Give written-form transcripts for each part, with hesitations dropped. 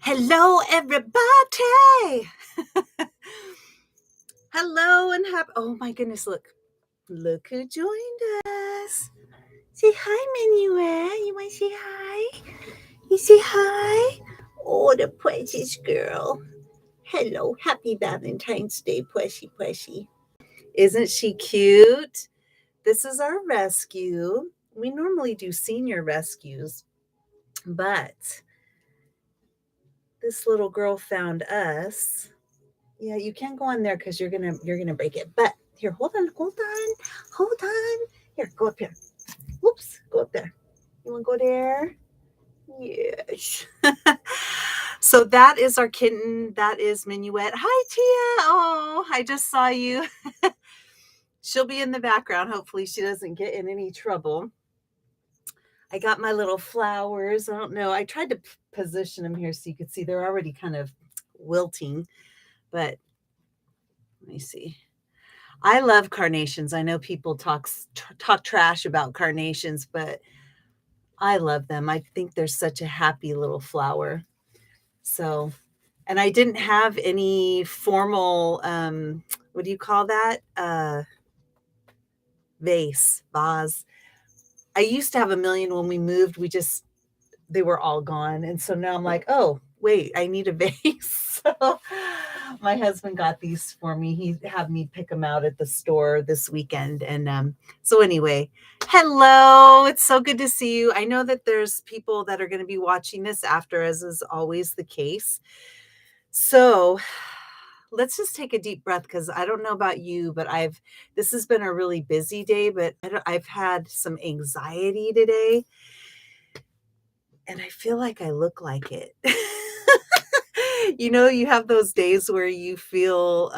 Hello, everybody. Hello and happy. Oh my goodness, look who joined us. Say hi, Minuet. You want to say hi? You say hi? Oh, the precious girl. Hello, happy Valentine's Day, Pushy. Isn't she cute? This is our rescue. We normally do senior rescues, but this little girl found us. Yeah, you can't go on there because you're gonna break it. But here, hold on. Here, go up here. Whoops, go up there. You want to go there? Yes. So that is our kitten. That is Minuet. Hi, Tia. Oh, I just saw you. She'll be in the background. Hopefully, she doesn't get in any trouble. I got my little flowers. I don't know. I tried to position them here so you could see they're already kind of wilting, but let me see. I love carnations. I know people talk trash about carnations, but I love them. I think they're such a happy little flower. So, and I didn't have any formal what do you call that? Vase. I used to have a million when we moved. They were all gone. And so now I'm like, oh, wait, I need a vase. So my husband got these for me. He had me pick them out at the store this weekend. And so anyway, hello. It's so good to see you. I know that there's people that are going to be watching this after, as is always the case. So let's just take a deep breath because I don't know about you, but this has been a really busy day, but I've had some anxiety today and I feel like I look like it. You have those days where you feel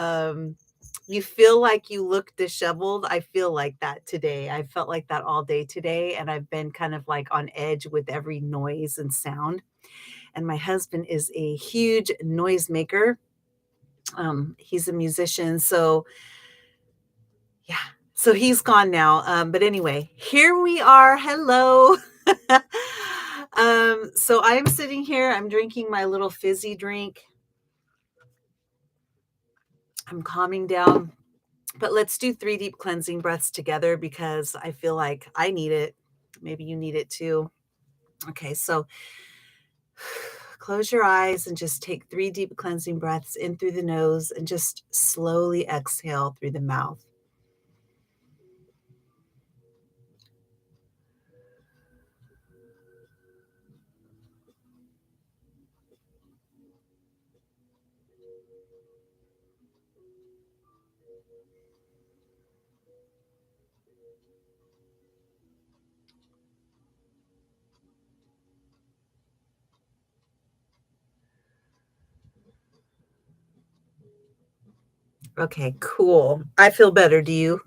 like you look disheveled. I feel like that today. I felt like that all day today, and I've been kind of like on edge with every noise and sound. And my husband is a huge noisemaker. He's a musician, so yeah. So he's gone now. But anyway, here we are. Hello. So I'm sitting here, I'm drinking my little fizzy drink. I'm calming down, but let's do 3 deep cleansing breaths together because I feel like I need it. Maybe you need it too. Okay, so close your eyes and just take 3 deep cleansing breaths in through the nose and just slowly exhale through the mouth. Okay, cool. I feel better. Do you?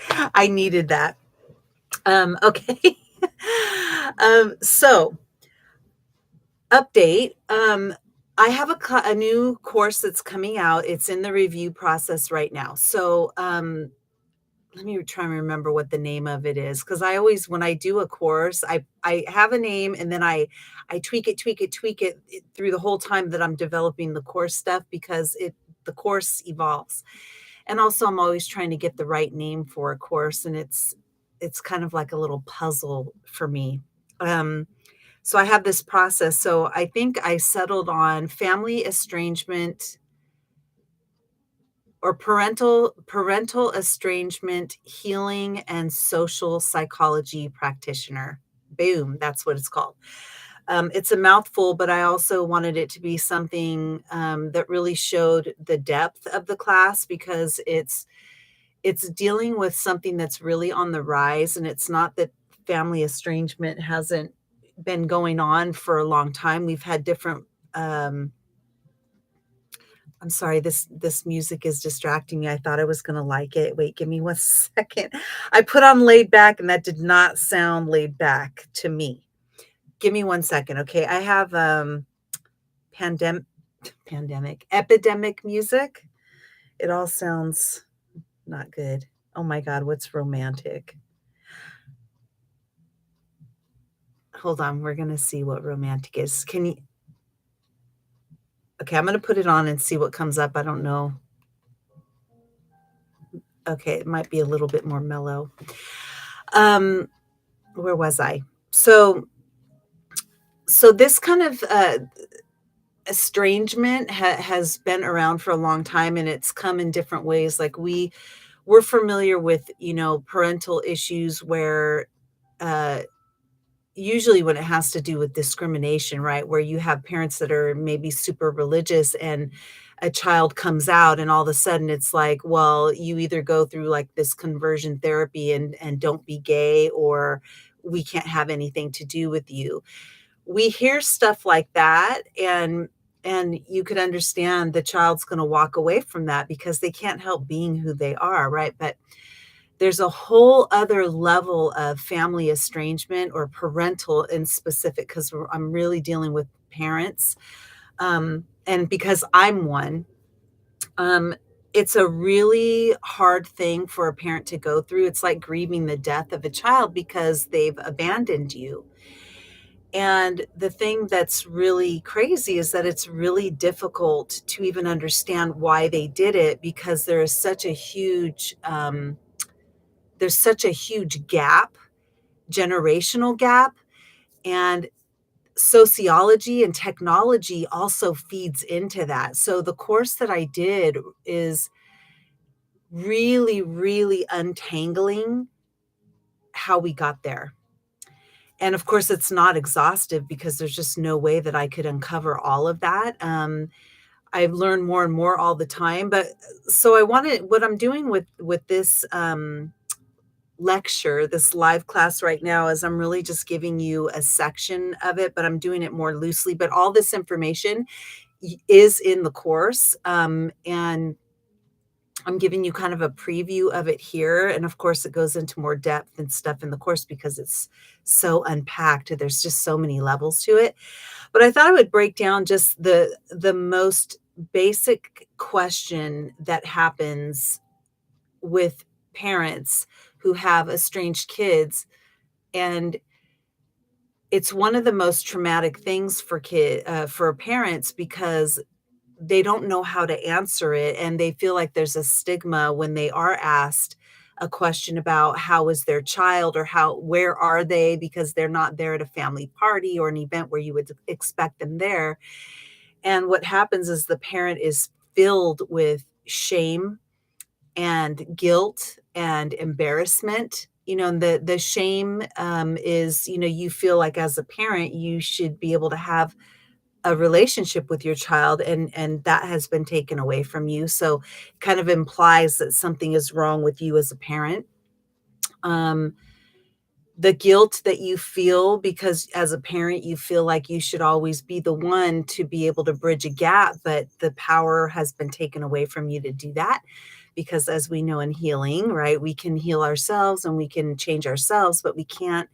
I needed that. Okay. So update. I have a new course that's coming out. It's in the review process right now. So let me try and remember what the name of it is because I always, when I do a course, I have a name and then I tweak it through the whole time that I'm developing the course stuff because the course evolves. And also I'm always trying to get the right name for a course, and it's kind of like a little puzzle for me. So I have this process. So I think I settled on family estrangement or parental estrangement healing and social psychology practitioner. Boom, that's what it's called. It's a mouthful, but I also wanted it to be something that really showed the depth of the class because it's dealing with something that's really on the rise, and it's not that family estrangement hasn't been going on for a long time. We've had different I'm sorry, this music is distracting me. I thought I was gonna like it. Wait, give me 1 second. I put on laid back and that did not sound laid back to me. Give me 1 second, okay? I have pandem epidemic music. It all sounds not good. Oh my God, what's romantic? Hold on, we're gonna see what romantic is. Can you Okay, I'm gonna put it on and see what comes up. I don't know. Okay, it might be a little bit more mellow. Um, where was I? So this kind of estrangement has been around for a long time, and it's come in different ways. Like we're familiar with, parental issues where uh usually when it has to do with discrimination, right? Where you have parents that are maybe super religious and a child comes out and all of a sudden it's like, well, you either go through like this conversion therapy and don't be gay, or we can't have anything to do with you. We hear stuff like that, and you could understand the child's going to walk away from that because they can't help being who they are, right? But there's a whole other level of family estrangement or parental in specific, because I'm really dealing with parents. And because I'm one, um, it's a really hard thing for a parent to go through. It's like grieving the death of a child because they've abandoned you. And the thing that's really crazy is that it's really difficult to even understand why they did it, because there's such a huge gap, generational gap, and sociology and technology also feeds into that. So the course that I did is really, really untangling how we got there. And of course, it's not exhaustive because there's just no way that I could uncover all of that. I've learned more and more all the time. But so what I'm doing with this lecture, this live class right now, is I'm really just giving you a section of it, but I'm doing it more loosely. But all this information is in the course. And I'm giving you kind of a preview of it here. And of course, it goes into more depth and stuff in the course because it's so unpacked. There's just so many levels to it. But I thought I would break down just the most basic question that happens with parents who have estranged kids. And it's one of the most traumatic things for parents, because they don't know how to answer it, and they feel like there's a stigma when they are asked a question about how is their child, or where are they, because they're not there at a family party or an event where you would expect them there. And what happens is the parent is filled with shame and guilt and embarrassment. And the shame is, you feel like as a parent you should be able to have a relationship with your child, and that has been taken away from you. So it kind of implies that something is wrong with you as a parent. um, the guilt that you feel because as a parent you feel like you should always be the one to be able to bridge a gap, but the power has been taken away from you to do that. Because as we know in healing, right, we can heal ourselves and we can change ourselves, but we can't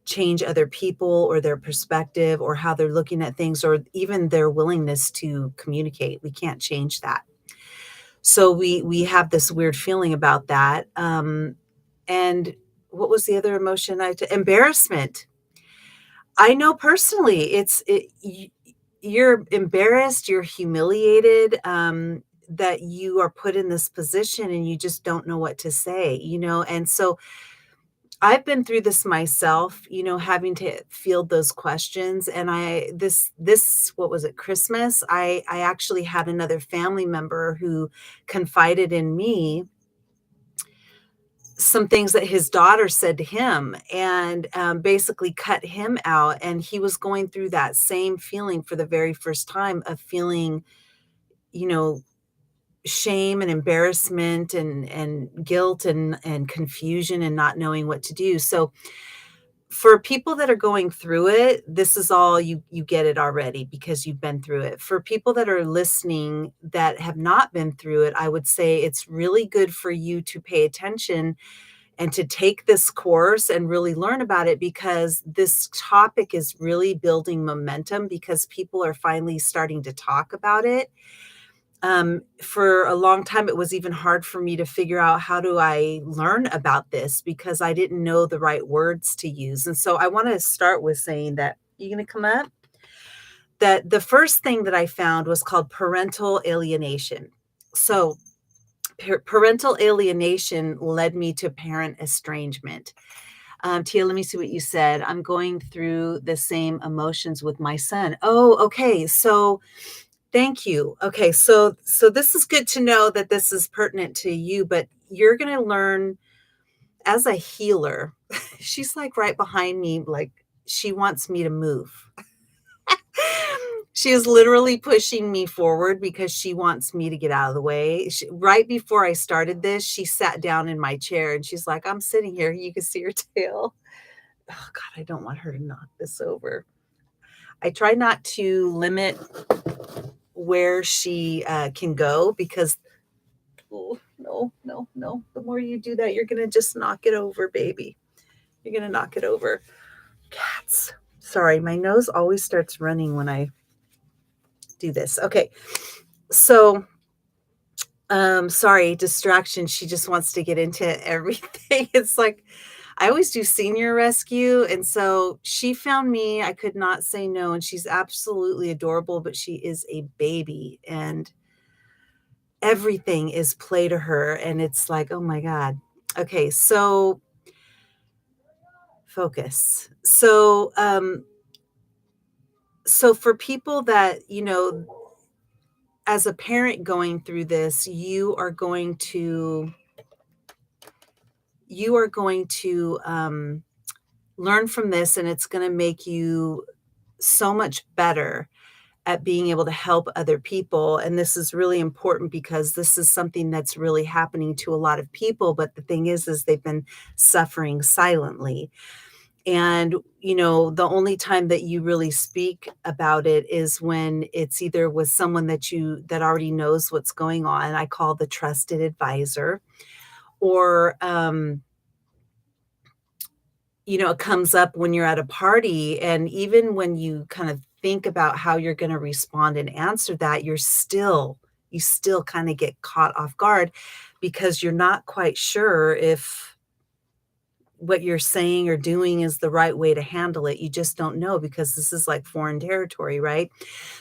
change other people or their perspective or how they're looking at things, or even their willingness to communicate. We can't change that. So we have this weird feeling about that. And what was the other emotion? Embarrassment. I know personally, you're embarrassed, you're humiliated, that you are put in this position and you just don't know what to say, and so I've been through this myself, having to field those questions. And what was it, Christmas? I actually had another family member who confided in me some things that his daughter said to him, and basically cut him out. And he was going through that same feeling for the very first time, of feeling, you know, shame and embarrassment and guilt and confusion and not knowing what to do. So for people that are going through it, this is all you get it already because you've been through it. For people that are listening that have not been through it, I would say it's really good for you to pay attention and to take this course and really learn about it, because this topic is really building momentum because people are finally starting to talk about it. For a long time, it was even hard for me to figure out, how do I learn about this, because I didn't know the right words to use. And so I want to start with saying that, you going to come up? that the first thing that I found was called parental alienation. So parental alienation led me to parent estrangement. Tia, let me see what you said. I'm going through the same emotions with my son. Oh, okay. So thank you. Okay, so this is good to know that this is pertinent to you, but you're going to learn as a healer. She's like right behind me, like she wants me to move. She is literally pushing me forward because she wants me to get out of the way. Right before I started this, she sat down in my chair and she's like, I'm sitting here. You can see her tail. Oh, God, I don't want her to knock this over. I try not to limit where she can go because, oh, no, no, no. The more you do that, you're going to just knock it over, baby. You're going to knock it over. Cats. Sorry, my nose always starts running when I do this. Okay. So, sorry, distraction. She just wants to get into everything. It's like I always do senior rescue. And so she found me. I could not say no. And she's absolutely adorable, but she is a baby. And everything is play to her. And it's like, oh my God. Okay. So focus. So for people that, as a parent going through this, you are going to learn from this, and it's going to make you so much better at being able to help other people. And this is really important because this is something that's really happening to a lot of people. But the thing is they've been suffering silently. And, the only time that you really speak about it is when it's either with someone that already knows what's going on. I call the trusted advisor, or, it comes up when you're at a party. And even when you kind of think about how you're going to respond and answer that, you still kind of get caught off guard because you're not quite sure if what you're saying or doing is the right way to handle it. You just don't know because this is like foreign territory, right?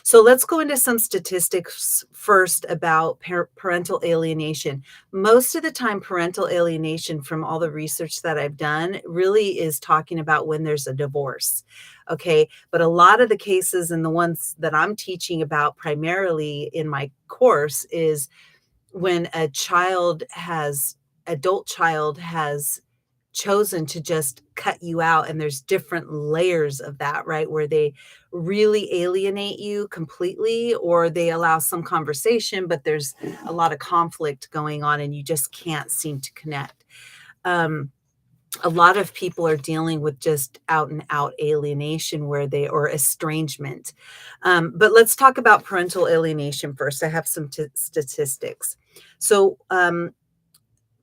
So let's go into some statistics first about parental alienation. Most of the time, parental alienation, from all the research that I've done, really is talking about when there's a divorce. Okay. But a lot of the cases, and the ones that I'm teaching about primarily in my course, is when adult child has chosen to just cut you out, and there's different layers of that, right? Where they really alienate you completely, or they allow some conversation, but there's a lot of conflict going on and you just can't seem to connect. A lot of people are dealing with just out and out alienation or estrangement. But let's talk about parental alienation first. I have some statistics. So,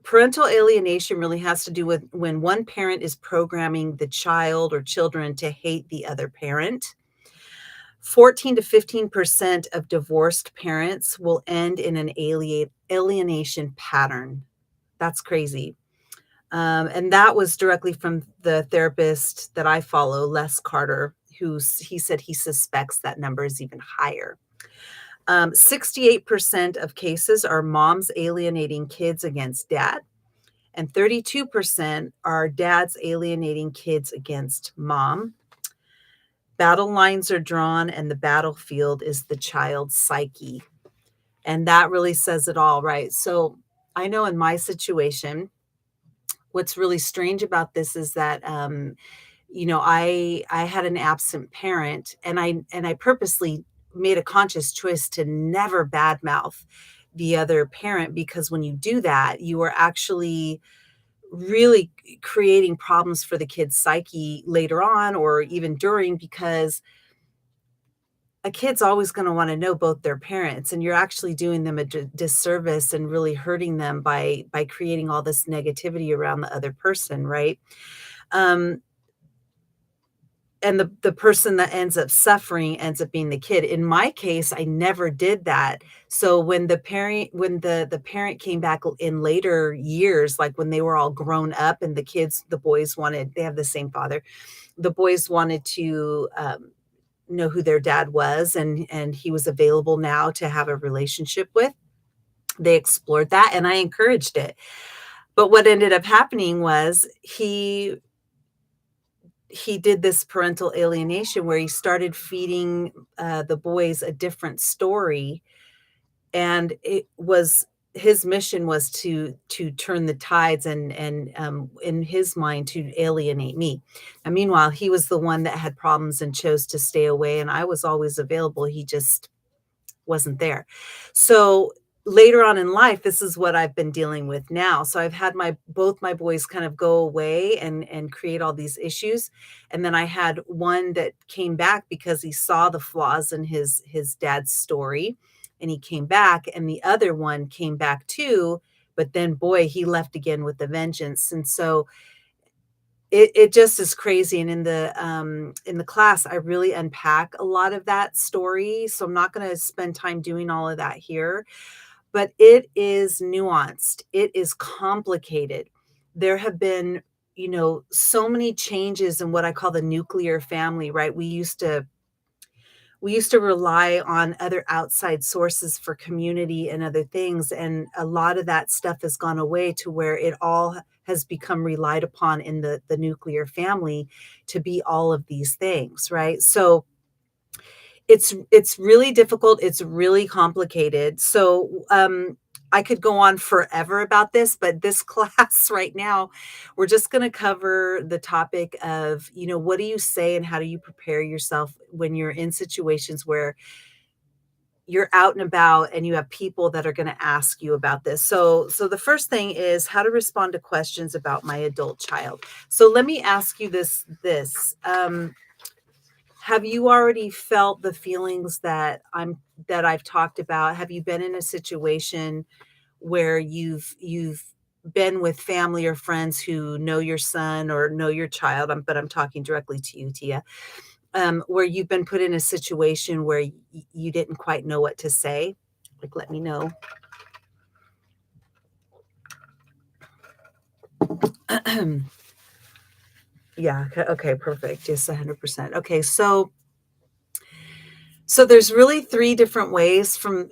parental alienation really has to do with when one parent is programming the child or children to hate the other parent. 14 to 15% of divorced parents will end in an alienation pattern. That's crazy. And that was directly from the therapist that I follow, Les Carter, he said he suspects that number is even higher. 68% of cases are moms alienating kids against dad, and 32% are dads alienating kids against mom. Battle lines are drawn, and the battlefield is the child's psyche. And that really says it all, right? So I know in my situation, what's really strange about this is that I had an absent parent, and I purposely made a conscious choice to never badmouth the other parent, because when you do that, you are actually really creating problems for the kid's psyche later on, or even during, because a kid's always going to want to know both their parents, and you're actually doing them a disservice and really hurting them by creating all this negativity around the other person, right? Um, and the person that ends up suffering ends up being the kid. In my case, I never did that. So when the parent came back in later years, like when they were all grown up, and they have the same father, the boys wanted to know who their dad was, and he was available now to have a relationship with. They explored that, and I encouraged it. But what ended up happening was he did this parental alienation where he started feeding the boys a different story, and it was his mission was to turn the tides and in his mind to alienate me. And meanwhile, he was the one that had problems and chose to stay away, and I was always available. He just wasn't there. So later on in life, this is what I've been dealing with now. So I've had my both my boys kind of go away and create all these issues. And then I had one that came back because he saw the flaws in his dad's story, and he came back, and the other one came back too, but then boy, he left again with a vengeance. And so it just is crazy, and in the class, I really unpack a lot of that story, so I'm not gonna spend time doing all of that here, but it is nuanced, it is complicated. There have been, so many changes in what I call the nuclear family, right? We used to rely on other outside sources for community and other things, and a lot of that stuff has gone away to where it all has become relied upon in the nuclear family to be all of these things, right? So it's really difficult, it's really complicated. So, I could go on forever about this, but this class right now, we're just gonna cover the topic of, what do you say and how do you prepare yourself when you're in situations where you're out and about and you have people that are gonna ask you about this. So the first thing is how to respond to questions about my adult child. So let me ask you this, have you already felt the feelings that I've talked about? Have you been in a situation where you've been with family or friends who know your son or know your child? But I'm talking directly to you, Tia. Where you've been put in a situation where you didn't quite know what to say? Like, let me know. Yeah. Okay. Perfect. Yes, 100%. Okay. So there's really three different ways from,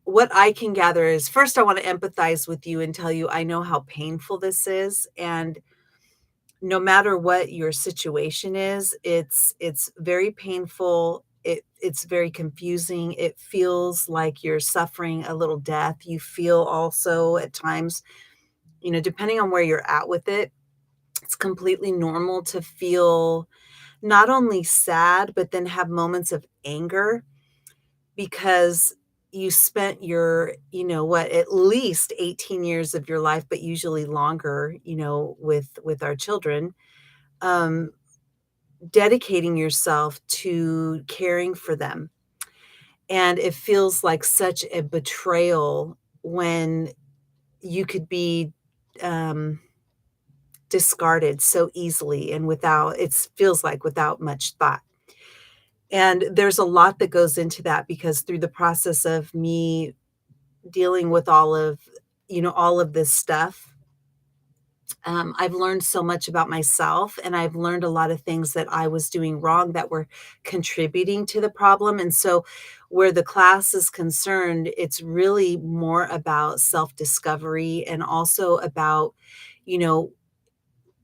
what I can gather is first, I want to empathize with you and tell you I know how painful this is. And no matter what your situation is, it's very painful. It's very confusing. It feels like you're suffering a little death. You feel also at times, depending on where you're at with it, it's completely normal to feel not only sad, but then have moments of anger because you spent your, at least 18 years of your life, but usually longer, with our children, um, dedicating yourself to caring for them. And it feels like such a betrayal when you could be um, discarded so easily and without, it feels like without much thought. And there's a lot that goes into that because through the process of me dealing with all of this stuff, I've learned so much about myself, and I've learned a lot of things that I was doing wrong that were contributing to the problem. And so, where the class is concerned, it's really more about self discovery and also about, you know,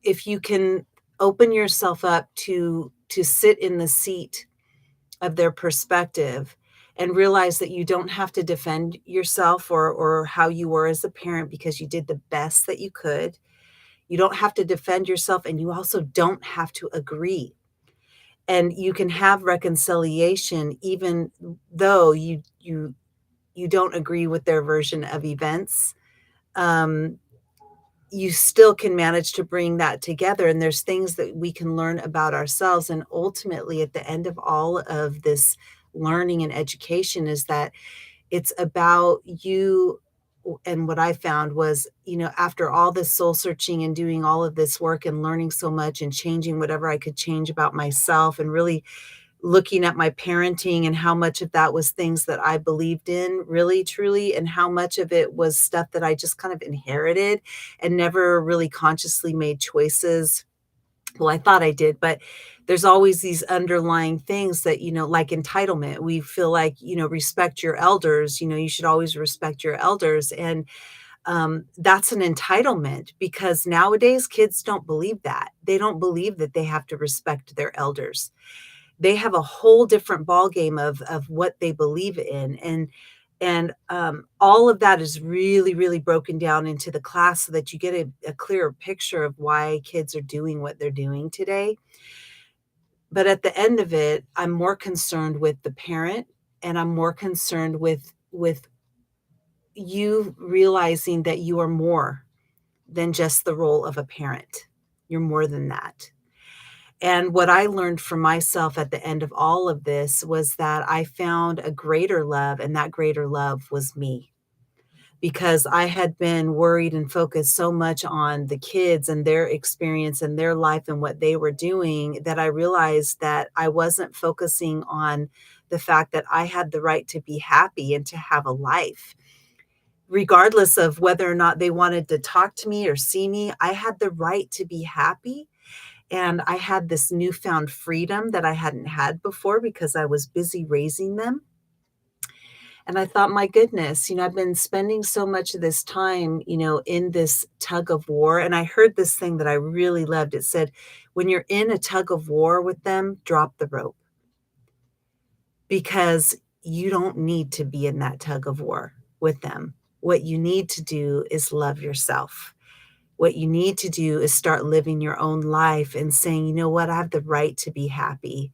if you can open yourself up to sit in the seat of their perspective and realize that you don't have to defend yourself or how you were as a parent because you did the best that you could. You don't have to defend yourself, and you also don't have to agree. And you can have reconciliation even though you don't agree with their version of events. Um, you still can manage to bring that together, and there's things that we can learn about ourselves. And ultimately, at the end of all of this learning and education, is that it's about you. And what I found was, after all this soul searching and doing all of this work and learning so much and changing whatever I could change about myself and really looking at my parenting and how much of that was things that I believed in really truly and how much of it was stuff that I just kind of inherited and never really consciously made choices Well, I thought I did, but there's always these underlying things that, like entitlement. We feel like, respect your elders, you should always respect your elders. And that's an entitlement because nowadays kids don't believe that. They don't believe that they have to respect their elders. They have a whole different ballgame of what they believe in. And all of that is really, really broken down into the class so that you get a clearer picture of why kids are doing what they're doing today. But at the end of it, I'm more concerned with the parent, and I'm more concerned with you realizing that you are more than just the role of a parent. You're more than that. And what I learned for myself at the end of all of this was that I found a greater love, and that greater love was me. Because I had been worried and focused so much on the kids and their experience and their life and what they were doing that I realized that I wasn't focusing on the fact that I had the right to be happy and to have a life. Regardless of whether or not they wanted to talk to me or see me, I had the right to be happy. And I had this newfound freedom that I hadn't had before because I was busy raising them. And I thought, my goodness, I've been spending so much of this time, in this tug of war. And I heard this thing that I really loved. It said, when you're in a tug of war with them, drop the rope because you don't need to be in that tug of war with them. What you need to do is love yourself. What you need to do is start living your own life and saying, you know what, I have the right to be happy.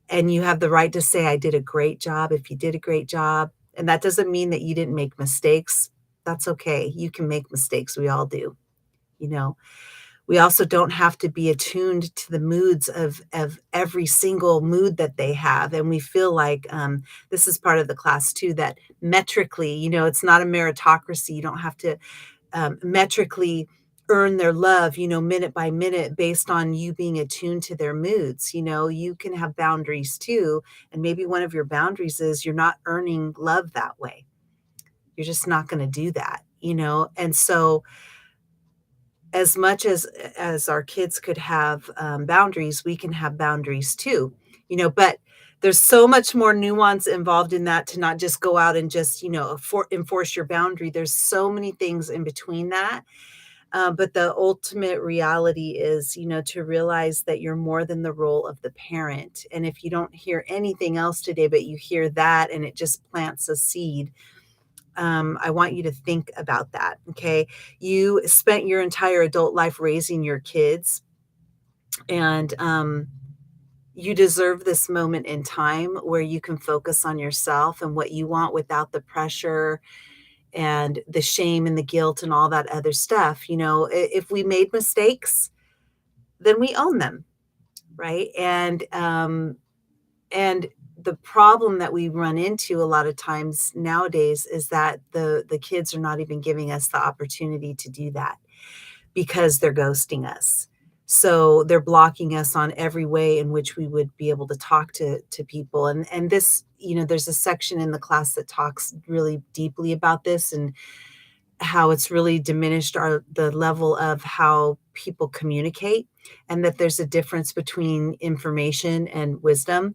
And you have the right to say, I did a great job if you did a great job. And that doesn't mean that you didn't make mistakes. That's okay. You can make mistakes. We all do. You know, we also don't have to be attuned to the moods of every single mood that they have. And we feel like this is part of the class too, that metrically, it's not a meritocracy. You don't have to metrically earn their love, minute by minute based on you being attuned to their moods. You can have boundaries too. And maybe one of your boundaries is you're not earning love that way. You're just not going to do that. And so as much as our kids could have boundaries, we can have boundaries too, but there's so much more nuance involved in that to not just go out and just, enforce your boundary. There's so many things in between that. But the ultimate reality is, to realize that you're more than the role of the parent. And if you don't hear anything else today, but you hear that and it just plants a seed, I want you to think about that. Okay. You spent your entire adult life raising your kids, and you deserve this moment in time where you can focus on yourself and what you want without the pressure and the shame and the guilt and all that other stuff. If we made mistakes, then we own them, right? And the problem that we run into a lot of times nowadays is that the kids are not even giving us the opportunity to do that because they're ghosting us. So they're blocking us on every way in which we would be able to talk to people. And this, there's a section in the class that talks really deeply about this and how it's really diminished the level of how people communicate, and that there's a difference between information and wisdom.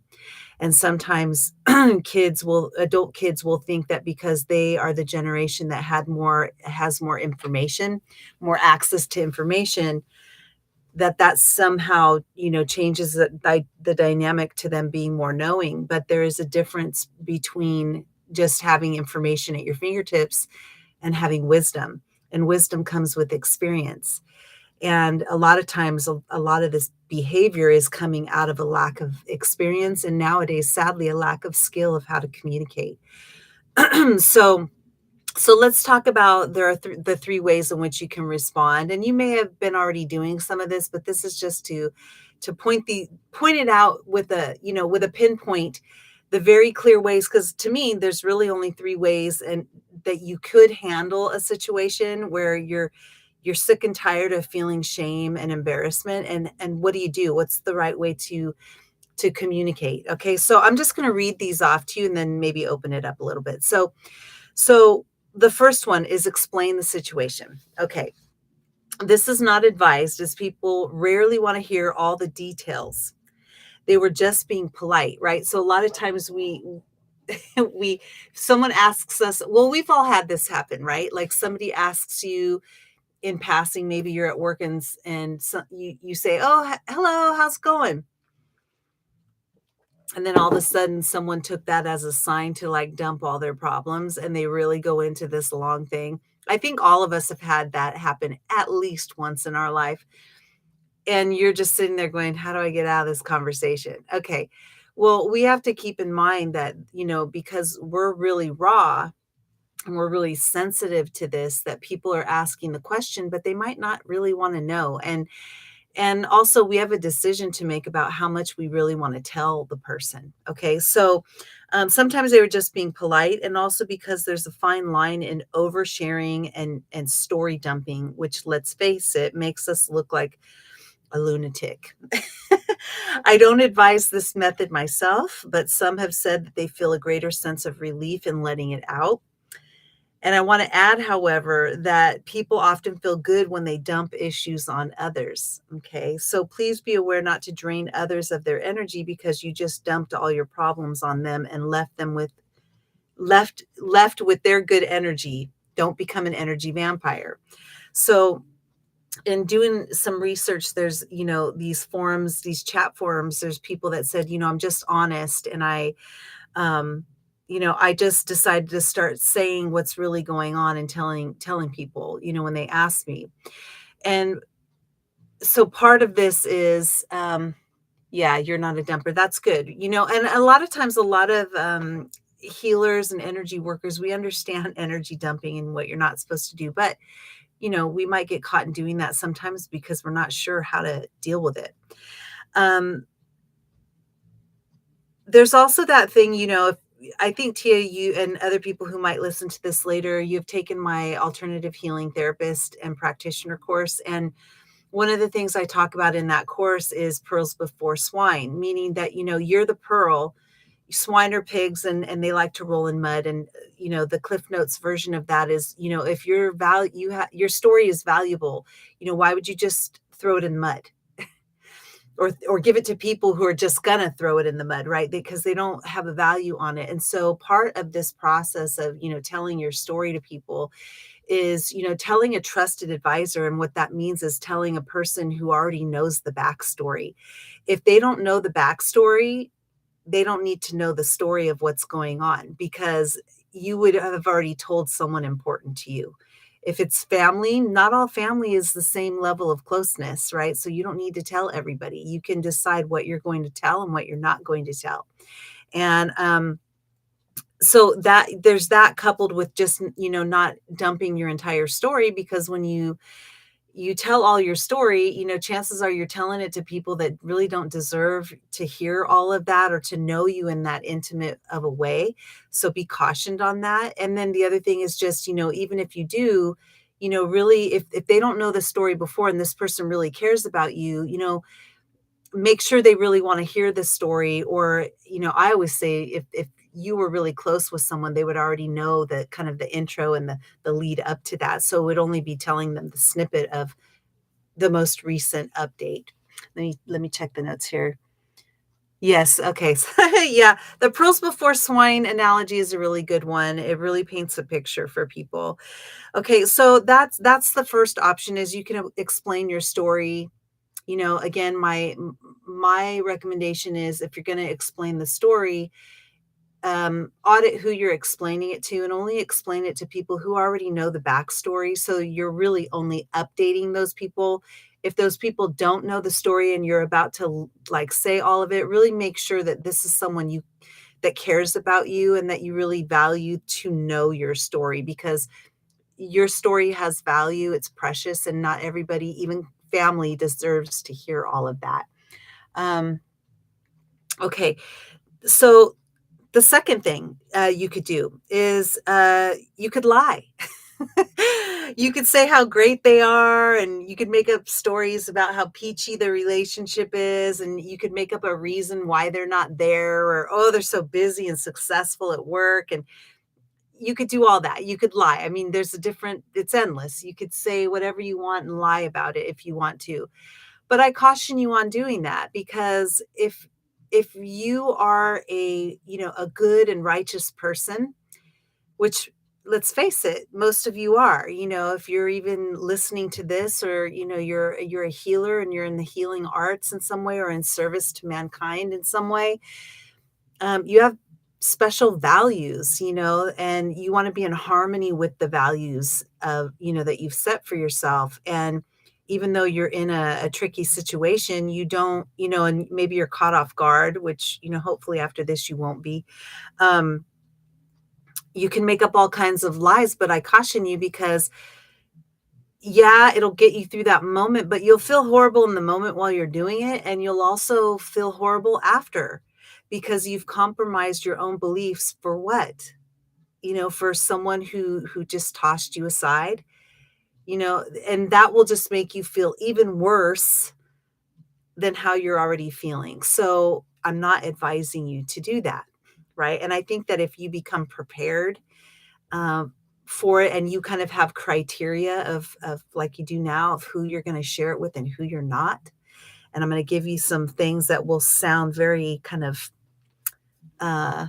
And sometimes adult kids will think that because they are the generation that has more information, more access to information, that somehow, changes the dynamic to them being more knowing. But there is a difference between just having information at your fingertips and having wisdom. And wisdom comes with experience. And a lot of times, a lot of this behavior is coming out of a lack of experience. And nowadays, sadly, a lack of skill of how to communicate. So let's talk about there are the three ways in which you can respond. And you may have been already doing some of this, but this is just to point it out with a pinpoint, the very clear ways. Because to me, there's really only three ways and that you could handle a situation where you're sick and tired of feeling shame and embarrassment. And what do? What's the right way to communicate? Okay, so I'm just going to read these off to you and then maybe open it up a little bit. So the first one is explain the situation. Okay. This is not advised, as people rarely want to hear all the details. They were just being polite, right? So a lot of times we someone asks us, well, we've all had this happen, right? Like somebody asks you in passing, maybe you're at work and so you say, oh, hello, how's it going? And then all of a sudden someone took that as a sign to like dump all their problems, and they really go into this long thing. I think all of us have had that happen at least once in our life. And you're just sitting there going, how do I get out of this conversation? Okay. Well, we have to keep in mind that, because we're really raw and we're really sensitive to this, that people are asking the question, but they might not really want to know. And also we have a decision to make about how much we really want to tell the person. Okay. So sometimes they were just being polite, and also because there's a fine line in oversharing and story dumping, which, let's face it, makes us look like a lunatic. I don't advise this method myself, but some have said that they feel a greater sense of relief in letting it out. And I want to add, however, that people often feel good when they dump issues on others. Okay. So please be aware not to drain others of their energy because you just dumped all your problems on them and left them with left with their good energy. Don't become an energy vampire. So in doing some research, there's, these forums, these chat forums, there's people that said, I'm just honest. And um, I just decided to start saying what's really going on and telling people, when they ask me. And so part of this is, yeah, you're not a dumper. That's good. And a lot of times, a lot of, healers and energy workers, we understand energy dumping and what you're not supposed to do. But we might get caught in doing that sometimes because we're not sure how to deal with it. There's also that thing, if, I think, Tia, you and other people who might listen to this later, you've taken my alternative healing therapist and practitioner course. And one of the things I talk about in that course is pearls before swine, meaning that, you're the pearl. Swine are pigs, and they like to roll in mud. And, the Cliff Notes version of that is, if your story is valuable, why would you just throw it in mud? Or give it to people who are just gonna throw it in the mud, right? Because they don't have a value on it. And so part of this process of, telling your story to people is, telling a trusted advisor. And what that means is telling a person who already knows the backstory. If they don't know the backstory, they don't need to know the story of what's going on, because you would have already told someone important to you. If it's family, not all family is the same level of closeness, right? So you don't need to tell everybody. You can decide what you're going to tell and what you're not going to tell. And so that there's that, coupled with just, not dumping your entire story, because when you tell all your story, chances are you're telling it to people that really don't deserve to hear all of that or to know you in that intimate of a way. So be cautioned on that. And then the other thing is just, even if you do, really, if they don't know the story before and this person really cares about you, make sure they really want to hear the story. Or, I always say if you were really close with someone, they would already know the kind of the intro and the lead up to that. So it would only be telling them the snippet of the most recent update. Let me check the notes here. Yes. Okay. Yeah. The pearls before swine analogy is a really good one. It really paints a picture for people. Okay. So that's the first option, is you can explain your story. Again, my recommendation is, if you're going to explain the story, audit who you're explaining it to, and only explain it to people who already know the backstory. So you're really only updating those people. If those people don't know the story and you're about to like say all of it, really make sure that this is someone that cares about you and that you really value to know your story, because your story has value. It's precious, and not everybody, even family, deserves to hear all of that. Okay. So the second thing you could do is you could lie. You could say how great they are, and you could make up stories about how peachy the relationship is, and you could make up a reason why they're not there, or, oh, they're so busy and successful at work. And you could do all that. You could lie. I mean, it's endless. You could say whatever you want and lie about it if you want to. But I caution you on doing that, because if you are a good and righteous person, which, let's face it, most of you are, if you're even listening to this, or you're a healer and you're in the healing arts in some way, or in service to mankind in some way, you have special values, and you want to be in harmony with the values of, that you've set for yourself. And even though you're in a tricky situation, you don't, and maybe you're caught off guard, which, hopefully after this you won't be. Um, you can make up all kinds of lies, but I caution you, because yeah, it'll get you through that moment, but you'll feel horrible in the moment while you're doing it. And you'll also feel horrible after, because you've compromised your own beliefs for what? For someone who just tossed you aside, and that will just make you feel even worse than how you're already feeling. So I'm not advising you to do that. Right. And I think that if you become prepared, um, for it, and you kind of have criteria of like you do now, of who you're going to share it with and who you're not. And I'm going to give you some things that will sound very kind of, uh,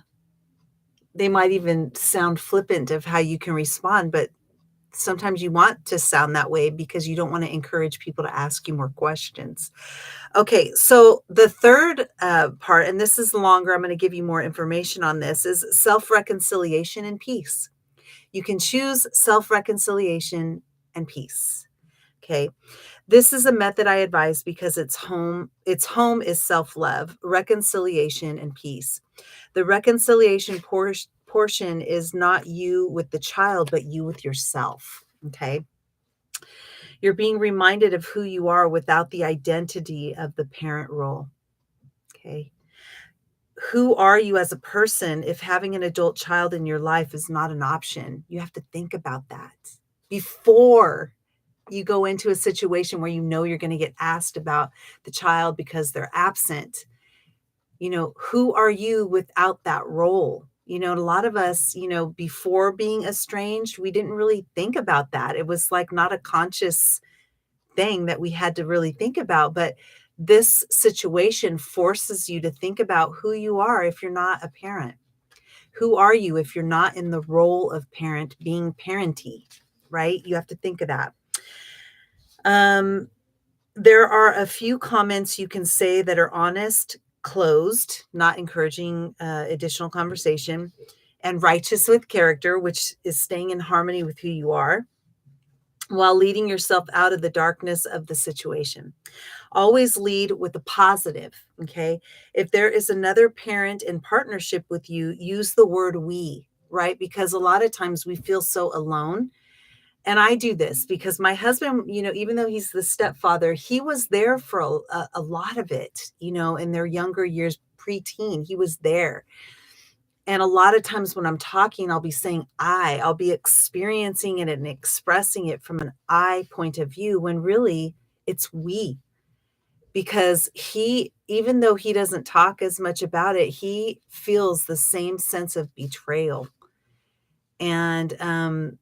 they might even sound flippant of how you can respond, but sometimes you want to sound that way because you don't want to encourage people to ask you more questions. Okay, so the third part, and this is longer, I'm going to give you more information on this, is self-reconciliation and peace. You can choose self-reconciliation and peace. Okay. This is a method I advise because its home is self-love, reconciliation, and peace. The reconciliation portion is not you with the child, but you with yourself. Okay. You're being reminded of who you are without the identity of the parent role. Okay. Who are you as a person if having an adult child in your life is not an option? You have to think about that before you go into a situation where you're going to get asked about the child because they're absent. Who are you without that role? A lot of us, before being estranged, we didn't really think about that. It was like not a conscious thing that we had to really think about. But this situation forces you to think about who you are if you're not a parent. Who are you if you're not in the role of parent, being parenty, right? You have to think of that. Um, there are a few comments you can say that are honest, closed, not encouraging additional conversation, and righteous with character, which is staying in harmony with who you are while leading yourself out of the darkness of the situation. Always lead with a positive. Okay. If there is another parent in partnership with you, use the word we, right? Because a lot of times we feel so alone. And I do this because my husband, even though he's the stepfather, he was there for a lot of it, in their younger years, preteen, he was there. And a lot of times when I'm talking, I'll be saying I'll be experiencing it and expressing it from an I point of view, when really it's we. Because even though he doesn't talk as much about it, he feels the same sense of betrayal. And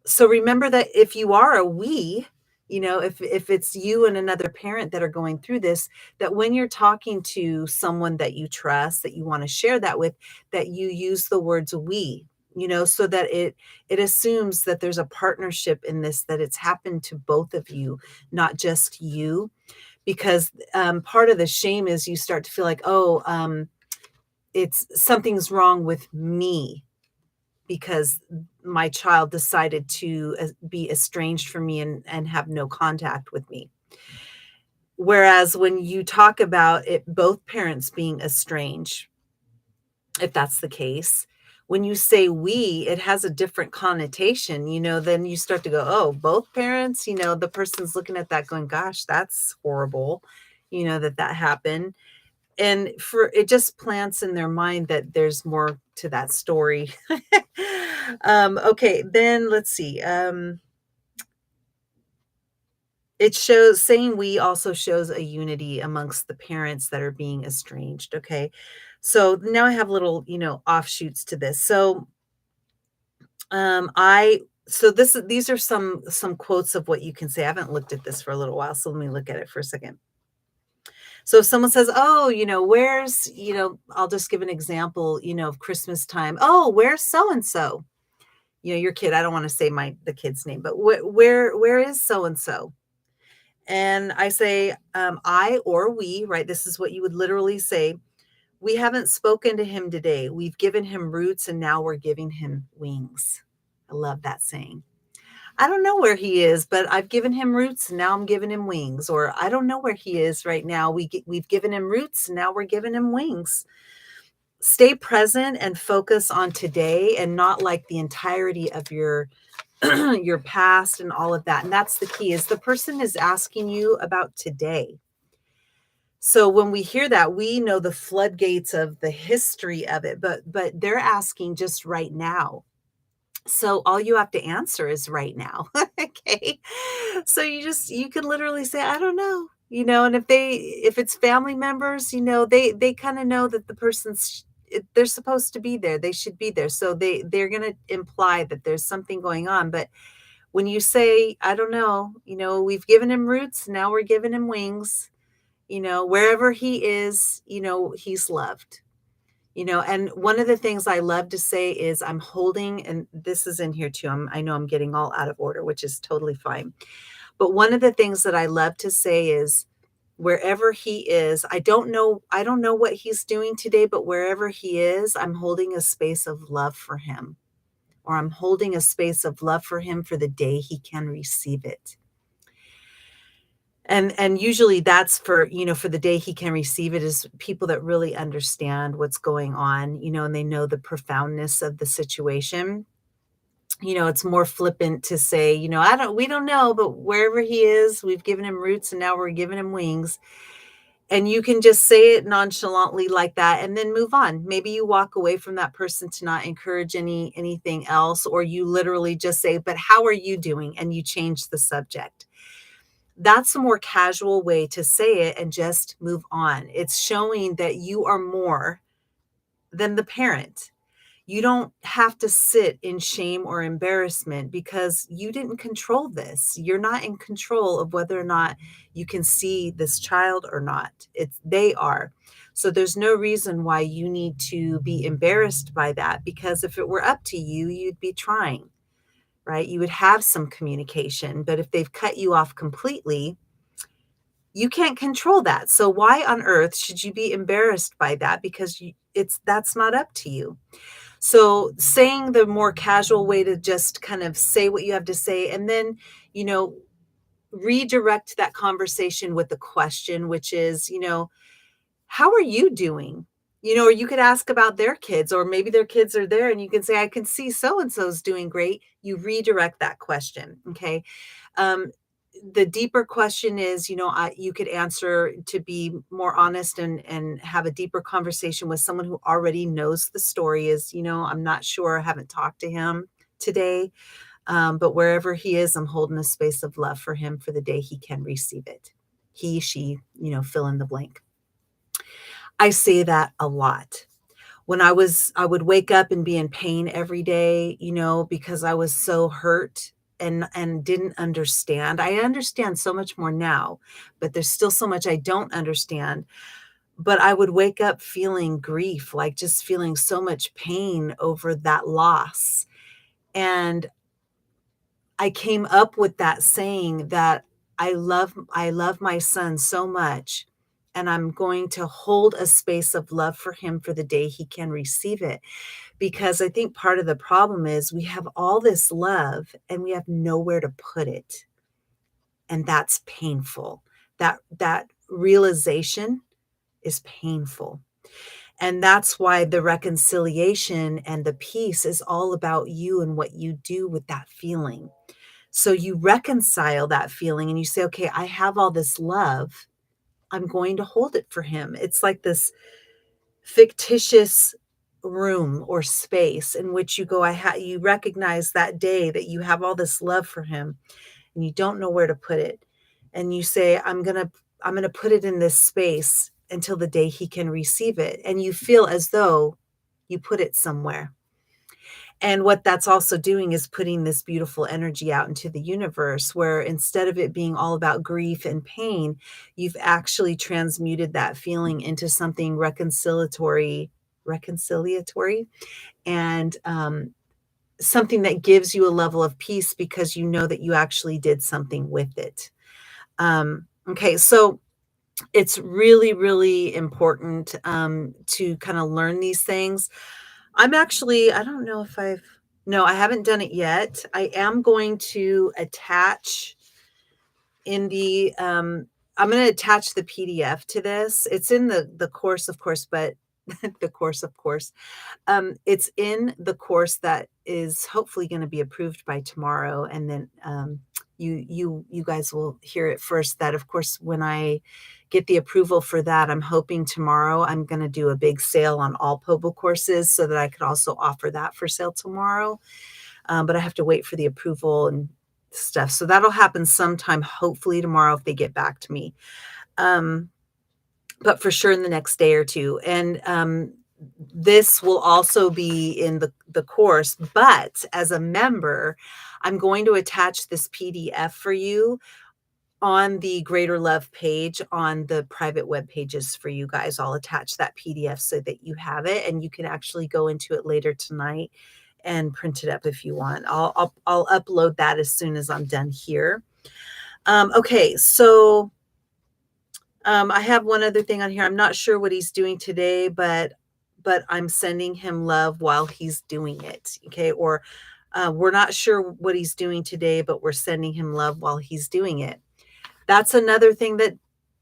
so remember that if you are a we, if it's you and another parent that are going through this, that when you're talking to someone that you trust, that you want to share that with, that you use the words we, so that it assumes that there's a partnership in this, that it's happened to both of you, not just you. Because part of the shame is you start to feel like, it's something's wrong with me because my child decided to be estranged from me and have no contact with me. Whereas when you talk about it, both parents being estranged, if that's the case, when you say we, it has a different connotation, then you start to go, oh, both parents, the person's looking at that going, gosh, that's horrible, that happened. And it just plants in their mind that there's more to that story. Okay, then let's see. It shows, saying we also shows a unity amongst the parents that are being estranged. Okay. So now I have little, offshoots to this. So I so this these are some quotes of what you can say. I haven't looked at this for a little while, so let me look at it for a second. So if someone says, "Oh, where's," I'll just give an example, of Christmas time. "Oh, where's so and so?" Your kid. I don't want to say the kid's name, but where is so and so? And I say, I or we, right? This is what you would literally say. We haven't spoken to him today. We've given him roots and now we're giving him wings. I love that saying. I don't know where he is, but I've given him roots and now I'm giving him wings. Or I don't know where he is right now. We've given him roots and now we're giving him wings. Stay present and focus on today and not like the entirety of your your past and all of that. And that's the key is the person is asking you about today. So when we hear that, we know the floodgates of the history of it, but they're asking just right now. So all you have to answer is right now. Okay. So you can literally say, I don't know, and if it's family members, they kind of know that the they're supposed to be there. They should be there. So they're going to imply that there's something going on. But when you say, I don't know, we've given him roots, now we're giving him wings, wherever he is, he's loved. And one of the things I love to say is I'm holding, and this is in here too. I know I'm getting all out of order, which is totally fine. But one of the things that I love to say is wherever he is, I don't know what he's doing today, but wherever he is, I'm holding a space of love for him, or I'm holding a space of love for him for the day he can receive it. And usually that's for the day he can receive it is people that really understand what's going on, and they know the profoundness of the situation. It's more flippant to say, we don't know, but wherever he is, we've given him roots and now we're giving him wings. And you can just say it nonchalantly like that and then move on. Maybe you walk away from that person to not encourage anything else, or you literally just say, but how are you doing? And you change the subject. That's a more casual way to say it and just move on. It's showing that you are more than the parent. You don't have to sit in shame or embarrassment because you didn't control this. You're not in control of whether or not you can see this child or not. They are. So there's no reason why you need to be embarrassed by that, because if it were up to you, you'd be trying, right? You would have some communication, but if they've cut you off completely, you can't control that. So why on earth should you be embarrassed by that? Because that's not up to you. So saying the more casual way to just kind of say what you have to say, and then, you know, redirect that conversation with a question, which is, how are you doing? Or you could ask about their kids, or maybe their kids are there and you can say, I can see so and so's doing great. You redirect that question. Okay. Um, the deeper question is, you could answer to be more honest and have a deeper conversation with someone who already knows the story is, I'm not sure. I haven't talked to him today. But wherever he is, I'm holding a space of love for him for the day he can receive it. He, she, fill in the blank. I say that a lot. I would wake up and be in pain every day, because I was so hurt and didn't understand. I understand so much more now, but there's still so much I don't understand. But I would wake up feeling grief, like just feeling so much pain over that loss. And I came up with that saying that I love my son so much, and I'm going to hold a space of love for him for the day he can receive it. Because I think part of the problem is we have all this love and we have nowhere to put it. And that's painful. That realization is painful. And that's why the reconciliation and the peace is all about you and what you do with that feeling. So you reconcile that feeling and you say, okay, I have all this love. I'm going to hold it for him. It's like this fictitious room or space in which you go, you recognize that day that you have all this love for him and you don't know where to put it. And you say, I'm going to put it in this space until the day he can receive it. And you feel as though you put it somewhere. And what that's also doing is putting this beautiful energy out into the universe, where instead of it being all about grief and pain, you've actually transmuted that feeling into something reconciliatory, and something that gives you a level of peace because you know that you actually did something with it. Okay, so it's really, really important to kind of learn these things. I don't know if no, I haven't done it yet. I am going to attach in the, I'm going to attach the PDF to this. It's in the course, of course, but the course, of course, it's in the course that is hopefully going to be approved by tomorrow, and then you guys will hear it first. That, of course, when I get the approval for that, I'm hoping tomorrow I'm going to do a big sale on all POBO courses so that I could also offer that for sale tomorrow. But I have to wait for the approval and stuff. So that'll happen sometime, hopefully tomorrow if they get back to me. But for sure in the next day or two. And this will also be in the course, but as a member, I'm going to attach this PDF for you on the Greater Love page on the private web pages for you guys. I'll attach that PDF so that you have it, and you can actually go into it later tonight and print it up if you want. I'll upload that as soon as I'm done here. Okay, so I have one other thing on here. I'm not sure what he's doing today, but I'm sending him love while he's doing it. Okay, or we're not sure what he's doing today, but we're sending him love while he's doing it. That's another thing that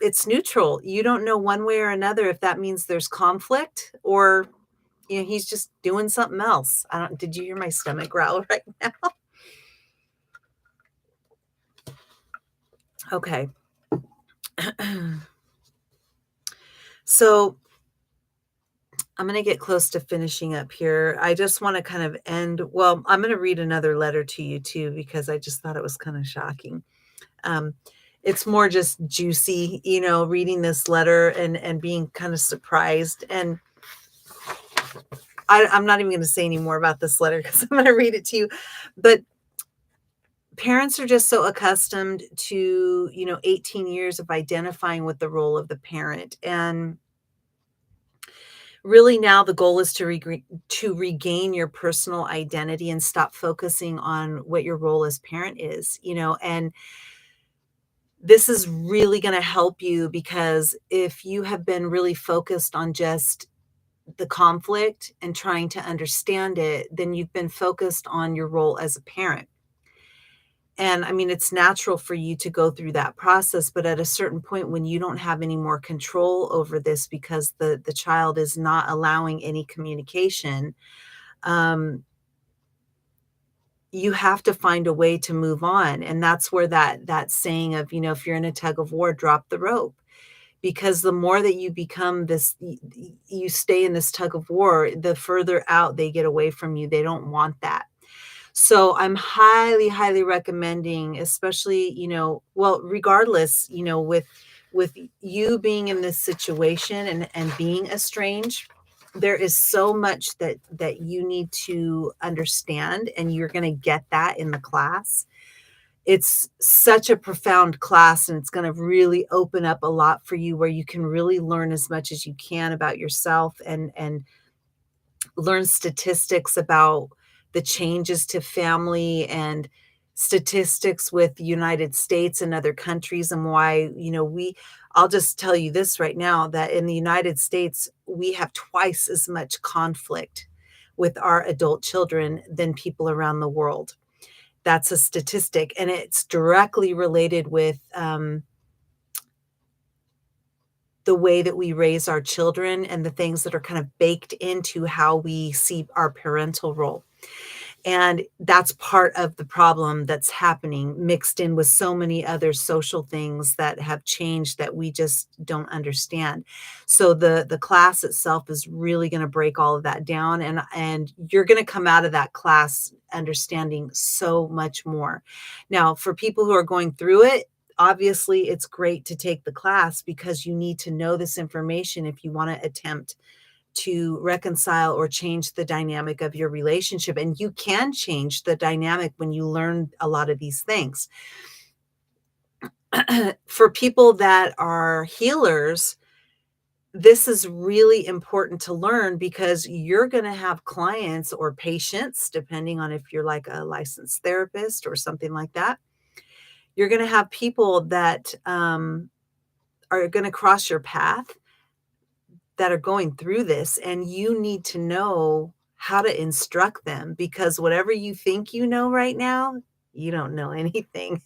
it's neutral. You don't know one way or another if that means there's conflict or he's just doing something else. Did you hear my stomach growl right now? Okay. So I'm going to get close to finishing up here. I just want to kind of end. Well, I'm going to read another letter to you too, because I just thought it was kind of shocking. It's more just juicy, reading this letter and being kind of surprised. And I'm not even going to say any more about this letter because I'm going to read it to you. But parents are just so accustomed to, 18 years of identifying with the role of the parent. And really now the goal is to regain your personal identity and stop focusing on what your role as parent is, and this is really going to help you, because if you have been really focused on just the conflict and trying to understand it, then you've been focused on your role as a parent. And I mean, it's natural for you to go through that process, but at a certain point when you don't have any more control over this because the child is not allowing any communication, you have to find a way to move on. And that's where that saying of, if you're in a tug of war, drop the rope. Because the more that you become this, you stay in this tug of war, the further out they get away from you. They don't want that. So I'm highly, highly recommending, especially, regardless, with you being in this situation and being estranged, there is so much that you need to understand, and you're going to get that in the class. It's such a profound class, and it's going to really open up a lot for you, where you can really learn as much as you can about yourself and learn statistics about the changes to family and statistics with the United States and other countries, and why, I'll just tell you this right now, that in the United States, we have twice as much conflict with our adult children than people around the world. That's a statistic, and it's directly related with the way that we raise our children and the things that are kind of baked into how we see our parental role. And that's part of the problem that's happening, mixed in with so many other social things that have changed that we just don't understand. So the class itself is really going to break all of that down, and you're going to come out of that class understanding so much more. Now, for people who are going through it, obviously it's great to take the class, because you need to know this information if you want to attempt to reconcile or change the dynamic of your relationship. And you can change the dynamic when you learn a lot of these things. For people that are healers, this is really important to learn because you're going to have clients or patients, depending on if you're like a licensed therapist or something like that. You're going to have people that are going to cross your path that are going through this, and you need to know how to instruct them, because whatever you think you know right now, you don't know anything.